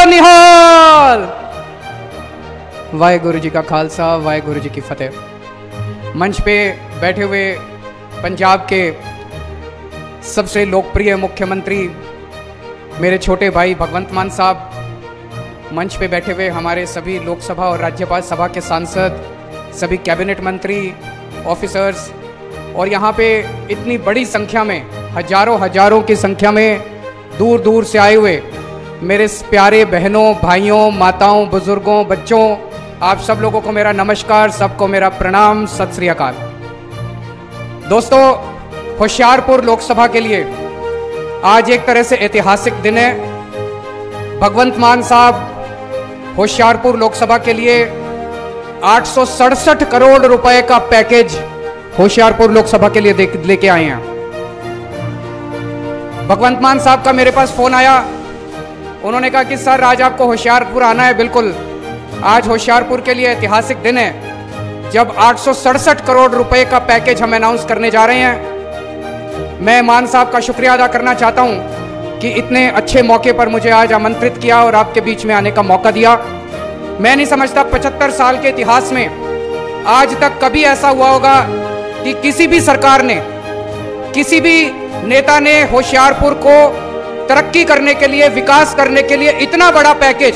निहाल। वाहेगुरु जी का खालसा, वाहेगुरु जी की फतेह। मंच पे बैठे हुए पंजाब के सबसे लोकप्रिय मुख्यमंत्री मेरे छोटे भाई भगवंत मान साहब, मंच पे बैठे हुए हमारे सभी लोकसभा और राज्यपाल सभा के सांसद, सभी कैबिनेट मंत्री, ऑफिसर्स, और यहाँ पे इतनी बड़ी संख्या में, हजारों की संख्या में दूर दूर से आए हुए मेरे प्यारे बहनों, भाइयों, माताओं, बुजुर्गों, बच्चों, आप सब लोगों को मेरा नमस्कार, सबको मेरा प्रणाम, सत श्री अकाल। दोस्तों, होशियारपुर लोकसभा के लिए आज एक तरह से ऐतिहासिक दिन है। भगवंत मान साहब होशियारपुर लोकसभा के लिए 867 करोड़ रुपए का पैकेज होशियारपुर लोकसभा के लिए लेके आए हैं। भगवंत मान साहब का मेरे पास फोन आया, उन्होंने कहा कि सर आज आपको होशियारपुर आना है। बिल्कुल, आज होशियारपुर के लिए ऐतिहासिक दिन है जब 867 करोड़ रुपए का पैकेज हम अनाउंस करने जा रहे हैं। मैं मान साहब का शुक्रिया अदा करना चाहता हूं कि इतने अच्छे मौके पर मुझे आज आमंत्रित किया और आपके बीच में आने का मौका दिया। मैं नहीं समझता 75 साल के इतिहास में आज तक कभी ऐसा हुआ होगा कि किसी भी सरकार ने, किसी भी नेता ने होशियारपुर को तरक्की करने के लिए, विकास करने के लिए इतना बड़ा पैकेज,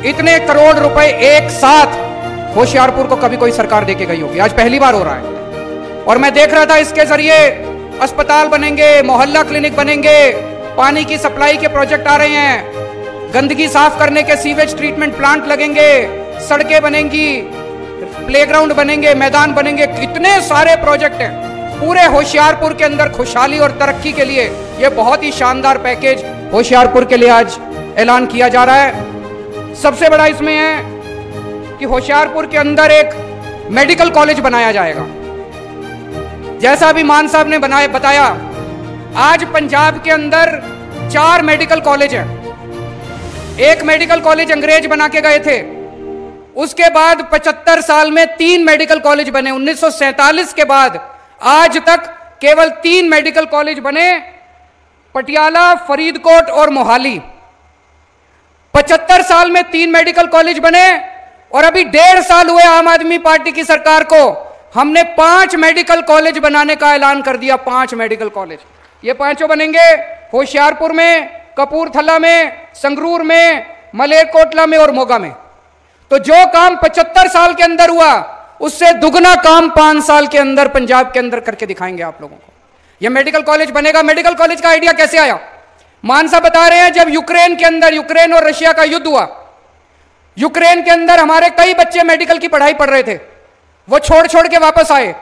इतने करोड़ रुपए एक साथ होशियारपुर को कभी कोई सरकार देके गई होगी। आज पहली बार हो रहा है। और मैं देख रहा था इसके जरिए अस्पताल बनेंगे, मोहल्ला क्लिनिक बनेंगे, पानी की सप्लाई के प्रोजेक्ट आ रहे हैं, गंदगी साफ करने के सीवेज ट्रीटमेंट प्लांट लगेंगे, सड़कें बनेंगी, प्लेग्राउंड बनेंगे, मैदान बनेंगे, कितने सारे प्रोजेक्ट हैं। पूरे होशियारपुर के अंदर खुशहाली और तरक्की के लिए यह बहुत ही शानदार पैकेज होशियारपुर के लिए आज ऐलान किया जा रहा है। सबसे बड़ा इसमें है कि होशियारपुर के अंदर एक मेडिकल कॉलेज बनाया जाएगा। जैसा अभी मान साहब ने बताया, आज पंजाब के अंदर 4 मेडिकल कॉलेज हैं। एक मेडिकल कॉलेज अंग्रेज बना के गए थे, उसके बाद 75 साल में 3 मेडिकल कॉलेज बने। 1947 के बाद आज तक केवल 3 मेडिकल कॉलेज बने, पटियाला, फरीदकोट और मोहाली। 75 साल में 3 मेडिकल कॉलेज बने और अभी 1.5 साल हुए आम आदमी पार्टी की सरकार को, हमने 5 मेडिकल कॉलेज बनाने का ऐलान कर दिया। 5 मेडिकल कॉलेज, ये 5 बनेंगे होशियारपुर में, कपूरथला में, संगरूर में, मलेरकोटला में और मोगा में। तो जो काम 75 साल के अंदर हुआ, उससे दुगना काम 5 साल के अंदर पंजाब के अंदर करके दिखाएंगे आप लोगों को। यह मेडिकल कॉलेज बनेगा। मेडिकल कॉलेज का आइडिया कैसे आया? मान साहब बता रहे हैं, जब यूक्रेन के अंदर, यूक्रेन और रशिया का युद्ध हुआ, यूक्रेन के अंदर हमारे कई बच्चे मेडिकल की पढ़ाई पढ़ रहे थे, वो छोड़ छोड़ के वापस आए।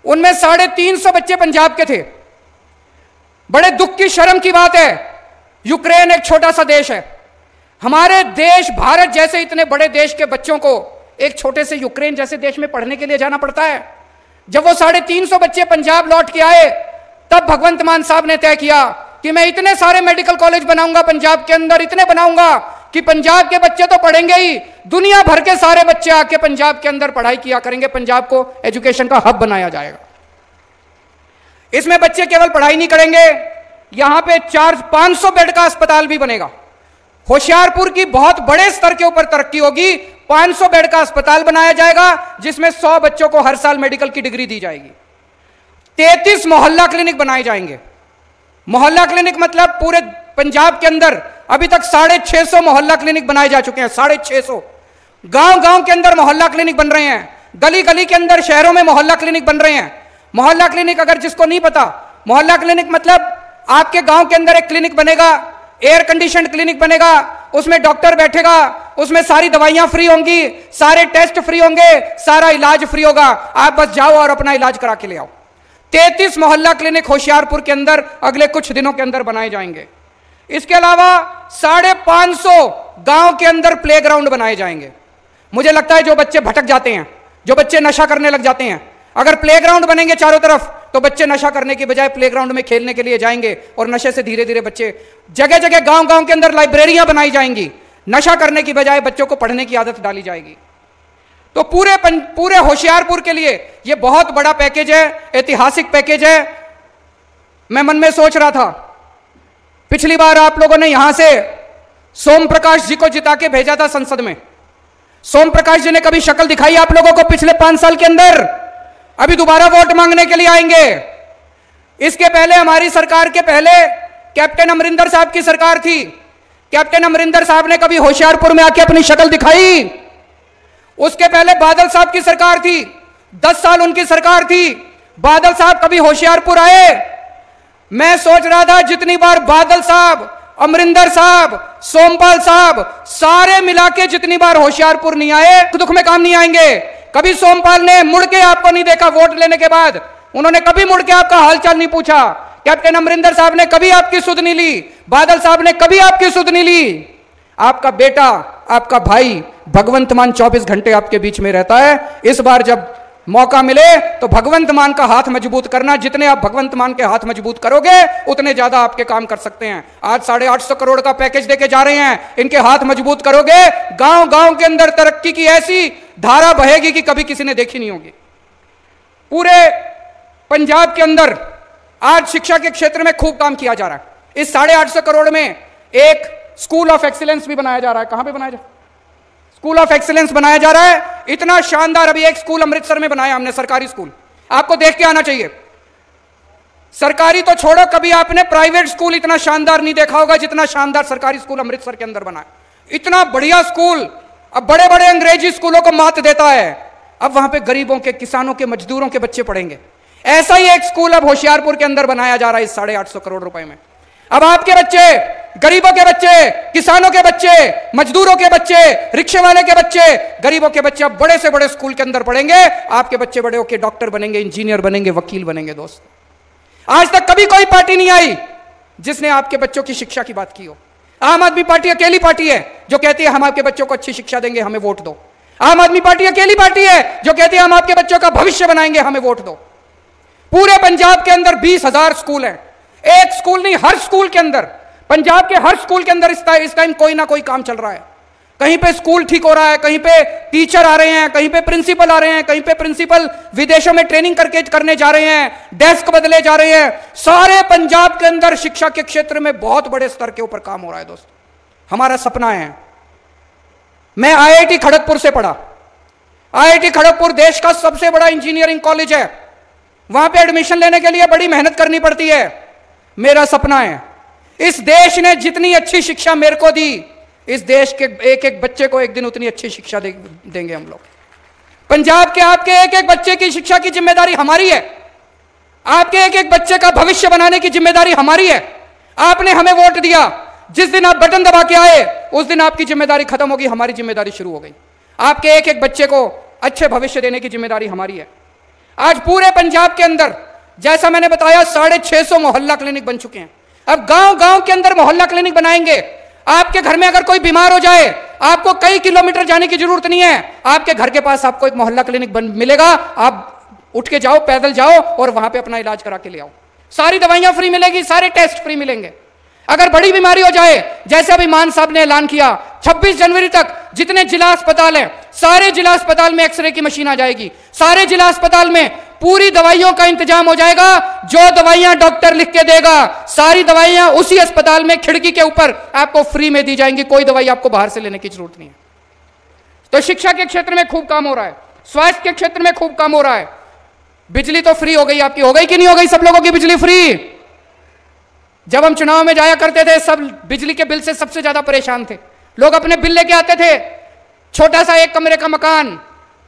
उनमें 350 बच्चे पंजाब के थे। बड़े दुख की, शर्म की बात है, यूक्रेन एक छोटा सा देश है। हमारे देश, भारत जैसे इतने बड़े देश के बच्चों को एक छोटे से यूक्रेन जैसे देश में पढ़ने के लिए जाना पड़ता है। जब वो 350 बच्चे पंजाब लौट के आए, तब भगवंत मान साहब ने तय किया कि मैं इतने सारे मेडिकल कॉलेज बनाऊंगा पंजाब के अंदर, इतने बनाऊंगा कि पंजाब के बच्चे तो पढ़ेंगे ही, दुनिया भर के सारे बच्चे आके पंजाब के अंदर पढ़ाई किया करेंगे। पंजाब को एजुकेशन का हब बनाया जाएगा। इसमें बच्चे केवल पढ़ाई नहीं करेंगे, यहां पे 500 बेड का अस्पताल भी बनेगा। होशियारपुर की बहुत बड़े स्तर के ऊपर तरक्की होगी। 500 बेड का अस्पताल बनाया जाएगा, जिसमें 100 बच्चों को हर साल मेडिकल की डिग्री दी जाएगी। 33 मोहल्ला क्लिनिक बनाए जाएंगे। मोहल्ला क्लिनिक मतलब पूरे पंजाब के अंदर अभी तक 650 मोहल्ला क्लिनिक बनाए जा चुके हैं। 650 गांव-गांव के अंदर मोहल्ला क्लिनिक बन रहे हैं, गली-गली के अंदर, शहरों में मोहल्ला क्लिनिक बन रहे हैं। मोहल्ला क्लिनिक, अगर जिसको नहीं पता, मोहल्ला क्लिनिक मतलब आपके गांव के अंदर एक क्लिनिक बनेगा, एयर कंडीशनड क्लिनिक बनेगा, उसमें डॉक्टर बैठेगा, उसमें सारी दवाइयां फ्री होंगी, सारे टेस्ट फ्री होंगे, सारा इलाज फ्री होगा। आप बस जाओ और अपना इलाज करा के ले आओ। 33 मोहल्ला क्लिनिक होशियारपुर के अंदर अगले कुछ दिनों के अंदर बनाए जाएंगे। इसके अलावा 550 गांव के अंदर प्लेग्राउंड बनाए जाएंगे। मुझे लगता है जो बच्चे भटक जाते हैं, जो बच्चे नशा करने लग जाते हैं, अगर प्लेग्राउंड बनेंगे चारों तरफ, तो बच्चे नशा करने की बजाय प्लेग्राउंड में खेलने के लिए जाएंगे और नशे से धीरे धीरे बच्चे, जगह जगह गांव-गांव के अंदर लाइब्रेरियां बनाई जाएंगी, नशा करने की बजाय बच्चों को पढ़ने की आदत डाली जाएगी। तो पूरे होशियारपुर के लिए यह बहुत बड़ा पैकेज है, ऐतिहासिक पैकेज है। मैं मन में सोच रहा था, पिछली बार आप लोगों ने यहां से सोम प्रकाश जी को जिता के भेजा था संसद में। सोम प्रकाश जी ने कभी शक्ल दिखाई आप लोगों को पिछले 5 साल के अंदर? अभी दोबारा वोट मांगने के लिए आएंगे। इसके पहले हमारी सरकार के पहले कैप्टन अमरिंदर साहब की सरकार थी। कैप्टन अमरिंदर साहब ने कभी होशियारपुर में आके अपनी शक्ल दिखाई? उसके पहले बादल साहब की सरकार थी, 10 साल उनकी सरकार थी। बादल साहब कभी होशियारपुर आए? मैं सोच रहा था जितनी बार बादल साहब, अमरिंदर साहब, सोमपाल साहब सारे मिला के जितनी बार होशियारपुर नहीं आए, दुख में काम नहीं आएंगे। कभी सोमपाल ने मुड़ के आपको नहीं देखा वोट लेने के बाद, उन्होंने कभी मुड़ के आपका हालचाल नहीं पूछा। कैप्टन अमरिंदर साहब ने कभी आपकी सुध नहीं ली, बादल साहब ने कभी आपकी सुध नहीं ली। आपका बेटा, आपका भाई भगवंत मान 24 घंटे आपके बीच में रहता है। इस बार जब मौका मिले तो भगवंत मान का हाथ मजबूत करना। जितने आप भगवंत मान के हाथ मजबूत करोगे उतने ज्यादा आपके काम कर सकते हैं। आज 850 करोड़ का पैकेज देके जा रहे हैं, इनके हाथ मजबूत करोगे, गांव गांव के अंदर तरक्की की ऐसी धारा बहेगी कि कभी किसी ने देखी नहीं होगी। पूरे पंजाब के अंदर आज शिक्षा के क्षेत्र में खूब काम किया जा रहा है। इस 850 करोड़ में एक स्कूल ऑफ एक्सीलेंस भी बनाया जा रहा है। कहां पे बनाया जा रहा है? स्कूल ऑफ एक्सीलेंस बनाया जा रहा है, इतना शानदार। अभी एक स्कूल अमृतसर में बनाया हमने, सरकारी स्कूल, आपको देख के आना चाहिए। सरकारी तो छोड़ो, कभी आपने प्राइवेट स्कूल इतना शानदार नहीं देखा होगा जितना शानदार सरकारी स्कूल अमृतसर के अंदर बना है। इतना बढ़िया स्कूल अब बड़े बड़े अंग्रेजी स्कूलों को मात देता है। अब वहां पे गरीबों के, किसानों के, मजदूरों के बच्चे पढ़ेंगे। ऐसा ही एक स्कूल अब होशियारपुर के अंदर बनाया जा रहा है इस 850 करोड़ रुपए में। अब आपके बच्चे, गरीबों के बच्चे, किसानों के बच्चे, मजदूरों के बच्चे, रिक्शे वाले के बच्चे, गरीबों के बच्चे अब बड़े से बड़े स्कूल के अंदर पढ़ेंगे। आपके बच्चे बड़े होकर डॉक्टर बनेंगे, इंजीनियर बनेंगे, वकील बनेंगे। दोस्त, आज तक कभी कोई पार्टी नहीं आई जिसने आपके बच्चों की शिक्षा की बात की हो। आम आदमी पार्टी अकेली पार्टी है जो कहती है हम आपके बच्चों को अच्छी शिक्षा देंगे, हमें वोट दो। आम आदमी पार्टी अकेली पार्टी है जो कहती है हम आपके बच्चों का भविष्य बनाएंगे, हमें वोट दो। पूरे पंजाब के अंदर 20,000 स्कूल हैं। एक स्कूल नहीं, हर स्कूल के अंदर, पंजाब के हर स्कूल के अंदर इस टाइम कोई ना कोई काम चल रहा है। कहीं पे स्कूल ठीक हो रहा है, कहीं पे टीचर आ रहे हैं, कहीं पे प्रिंसिपल आ रहे हैं, कहीं पे प्रिंसिपल विदेशों में ट्रेनिंग करने जा रहे हैं, डेस्क बदले जा रहे हैं। सारे पंजाब के अंदर शिक्षा के क्षेत्र में बहुत बड़े स्तर के ऊपर काम हो रहा है। दोस्त, हमारा सपना है। मैं IIT खड़गपुर से पढ़ा। IIT खड़गपुर देश का सबसे बड़ा इंजीनियरिंग कॉलेज है। वहां पे एडमिशन लेने के लिए बड़ी मेहनत करनी पड़ती है। मेरा सपना है, इस देश ने जितनी अच्छी शिक्षा मेरे को दी, इस देश के एक एक बच्चे को एक दिन उतनी अच्छी शिक्षा देंगे हम लोग। पंजाब के आपके एक एक बच्चे की शिक्षा की जिम्मेदारी हमारी है। आपके एक एक बच्चे का भविष्य बनाने की जिम्मेदारी हमारी है। आपने हमें वोट दिया, जिस दिन आप बटन दबा के आए उस दिन आपकी जिम्मेदारी खत्म होगी, हमारी जिम्मेदारी शुरू हो गई। आपके एक एक बच्चे को अच्छे भविष्य देने की जिम्मेदारी हमारी है। आज पूरे पंजाब के अंदर, जैसा मैंने बताया, 650 मोहल्ला क्लिनिक बन चुके हैं। अब गांव गांव के अंदर मोहल्ला क्लिनिक बनाएंगे। आपके घर में अगर कोई बीमार हो जाए, आपको कई किलोमीटर जाने की जरूरत नहीं है। आपके घर के पास आपको एक मोहल्ला क्लिनिक मिलेगा। आप उठ के जाओ, पैदल जाओ और वहां पे अपना इलाज करा के ले आओ। सारी दवाइयां फ्री मिलेगी, सारे टेस्ट फ्री मिलेंगे। अगर बड़ी बीमारी हो जाए, जैसे अभी मान साहब ने ऐलान किया, 26 जनवरी तक जितने जिला अस्पताल हैं, सारे जिला अस्पताल में एक्सरे की मशीन आ जाएगी। सारे जिला अस्पताल में पूरी दवाइयों का इंतजाम हो जाएगा। जो दवाइयां डॉक्टर लिख के देगा, सारी दवाइयां उसी अस्पताल में खिड़की के ऊपर आपको फ्री में दी जाएंगी। कोई दवाई आपको बाहर से लेने की जरूरत नहीं है। तो शिक्षा के क्षेत्र में खूब काम हो रहा है, स्वास्थ्य के क्षेत्र में खूब काम हो रहा है। बिजली तो फ्री हो गई, आपकी हो गई कि नहीं हो गई? सब लोगों की बिजली फ्री। जब हम चुनाव में जाया करते थे, सब बिजली के बिल से सबसे ज्यादा परेशान थे। लोग अपने बिल लेके आते थे, छोटा सा एक कमरे का मकान,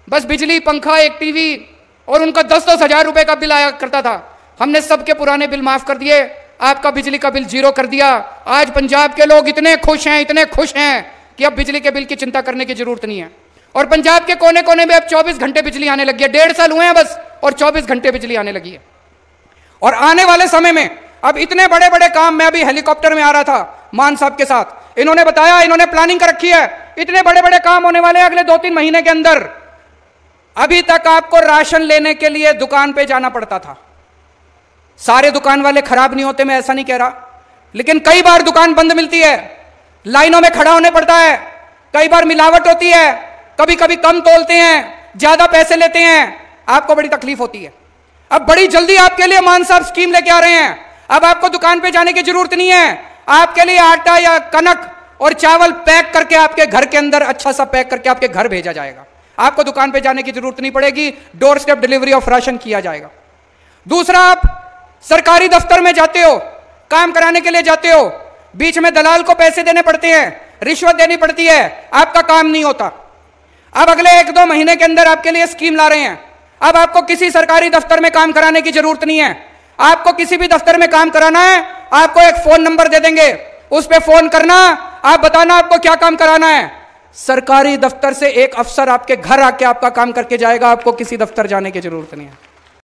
बस बिजली, पंखा, एक टीवी, और उनका 10-10 हजार रुपए का बिल आया करता था। हमने सबके पुराने बिल माफ कर दिए, आपका बिजली का बिल 0 कर दिया। आज पंजाब के लोग इतने खुश हैं, इतने खुश हैं कि अब बिजली के बिल की चिंता करने की जरूरत नहीं है। और पंजाब के कोने कोने में अब 24 घंटे बिजली आने लगी है। 1.5 साल हुए हैं बस, और 24 घंटे बिजली आने लगी है। और आने वाले समय में अब इतने बड़े बड़े काम, मैं अभी हेलीकॉप्टर में आ रहा था मान साहब के साथ, इन्होंने बताया, इन्होंने प्लानिंग कर रखी है, इतने बड़े बड़े काम होने वाले हैं अगले 2-3 महीने के अंदर। अभी तक आपको राशन लेने के लिए दुकान पे जाना पड़ता था। सारे दुकान वाले खराब नहीं होते, मैं ऐसा नहीं कह रहा, लेकिन कई बार दुकान बंद मिलती है, लाइनों में खड़ा होने पड़ता है, कई बार मिलावट होती है, कभी कभी कम तोलते हैं, ज्यादा पैसे लेते हैं, आपको बड़ी तकलीफ होती है। अब बड़ी जल्दी आपके लिए मान साहब स्कीम लेके आ रहे हैं। अब आपको दुकान पे जाने की जरूरत नहीं है। आपके लिए आटा या कनक और चावल पैक करके आपके घर के अंदर अच्छा सा पैक करके आपके घर भेजा जाएगा। आपको दुकान पे जाने की जरूरत नहीं पड़ेगी, door step delivery of ration किया जाएगा। दूसरा, आप सरकारी दफ्तर में जाते हो, काम कराने के लिए जाते हो, बीच में दलाल को पैसे देने पड़ते हैं, रिश्वत देनी पड़ती है, आपका काम नहीं होता। अब अगले 1-2 महीने के अंदर आपके लिए स्कीम ला रहे हैं। अब आपको किसी सरकारी दफ्तर में काम कराने की जरूरत नहीं है। आपको किसी भी दफ्तर में काम कराना है, आपको एक फोन नंबर दे देंगे, उस पर फोन करना, आप बताना आपको क्या काम कराना है। सरकारी दफ्तर से एक अफसर आपके घर आके आपका काम करके जाएगा, आपको किसी दफ्तर जाने की जरूरत नहीं है।